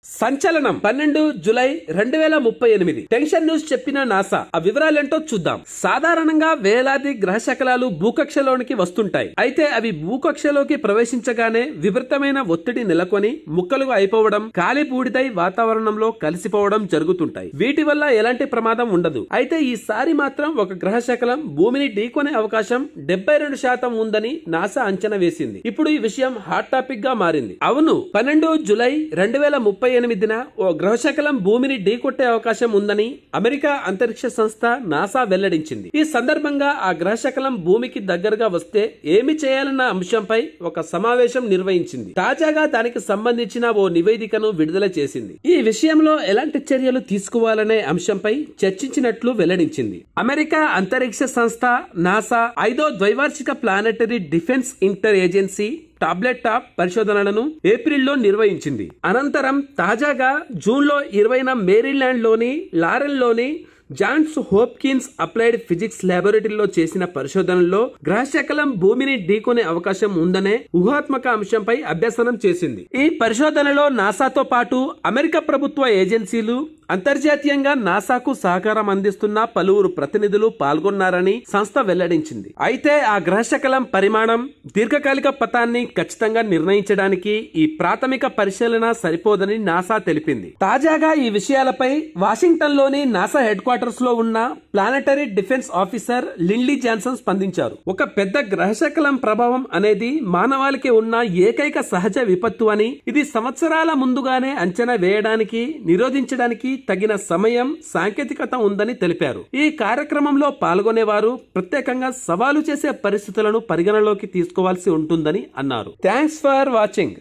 సంచలనం 12 July 2038 tension news చెప్పిన NASA. ఆ వివరాలేంటో చూద్దాం. సాధారణంగా వేలాది గ్రహ శకలాలు భూకక్షలోనికి వస్తుంటాయి. అయితే అవి భూకక్షలోకి ప్రవేశించగానే విపరీతమైన ఒత్తిడి నెలకొని ముక్కలుగా అయిపోవడం, కాలి బూడిదై వాతావరణంలో కలిసిపోవడం జరుగుతుంటాయి. వీటి వల్ల ఎలాంటి ప్రమాదం ఉండదు. అయితే ఈసారి మాత్రం ఒక గ్రహ శకలం భూమిని ఢీకొనే అవకాశం 72% ఉందని నాసా అంచనా వేసింది. ఇప్పుడు ఈ విషయం హాట్ టాపిక్ గా మారింది. అవును, 12 జూలై 2038 ఓ గ్రహశకలం భూమిని ఢీకొట్టే అవకాశం ఉందని అమెరికా అంతరిక్ష సంస్థ నాసా వెల్లడించింది. ఈ సందర్భంగా ఆ గ్రహశకలం భూమికి దగ్గరగా వస్తే ఏమి చేయాలన్న అంశంపై ఒక సమావేశం నిర్వహించింది. తాజాగా దానికి సంబంధించిన ఓ నివేదికను విడుదల చేసింది. ఈ విషయంలో ఎలాంటి చర్యలు తీసుకోవాలనే అంశంపై చర్చించినట్లు వెల్లడించింది. అమెరికా అంతరిక్ష సంస్థ నాసా 5వ ద్వైవార్షిక planetary defence inter agency tablet top పరిశోధనలను ఏప్రిల్లో నిర్వహించింది. అనంతరం తాజాగా జూన్లో 20న మేరీల్యాండ్ లోని లారెన్ లోని జాన్స్ హోప్కిన్స్ అప్లైడ్ ఫిజిక్స్ ల్యాబొరేటరీలో చేసిన పరిశోధనలో గ్రహశకలం భూమిని ఢీకొనే అవకాశం ఉందనే ఊహాత్మక అంశంపై అభ్యసనం చేసింది. ఈ పరిశోధనలో నాసాతో పాటు అమెరికా ప్రభుత్వ ఏజెన్సీలు, అంతర్జాతీయంగా నాసాకు సహకారం అందిస్తున్న పలువురు ప్రతినిధులు పాల్గొన్నారని సంస్థ వెల్లడించింది. అయితే ఆ గ్రహశకలం పరిమాణం, దీర్ఘకాలిక పథాన్ని ఖచ్చితంగా నిర్ణయించడానికి ఈ ప్రాథమిక పరిశీలన సరిపోదని నాసా తెలిపింది. తాజాగా ఈ విషయాలపై వాషింగ్టన్ లోని నాసా హెడ్ క్వార్టర్స్ లో ఉన్న ప్లానెటరీ డిఫెన్స్ ఆఫీసర్ లిండ్లీ జాన్సన్ స్పందించారు. ఒక పెద్ద గ్రహశకలం ప్రభావం అనేది మానవాళికి ఉన్న ఏకైక సహజ విపత్తు అని, ఇది సంవత్సరాల ముందుగానే అంచనా వేయడానికి, నిరోధించడానికి తగిన సమయం, సాంకేతికత ఉందని తెలిపారు. ఈ కార్యక్రమంలో పాల్గొనేవారు ప్రత్యేకంగా సవాలు చేసే పరిస్థితులను పరిగణలోకి తీసుకోవాల్సి ఉంటుందని అన్నారు. Thanks for watching.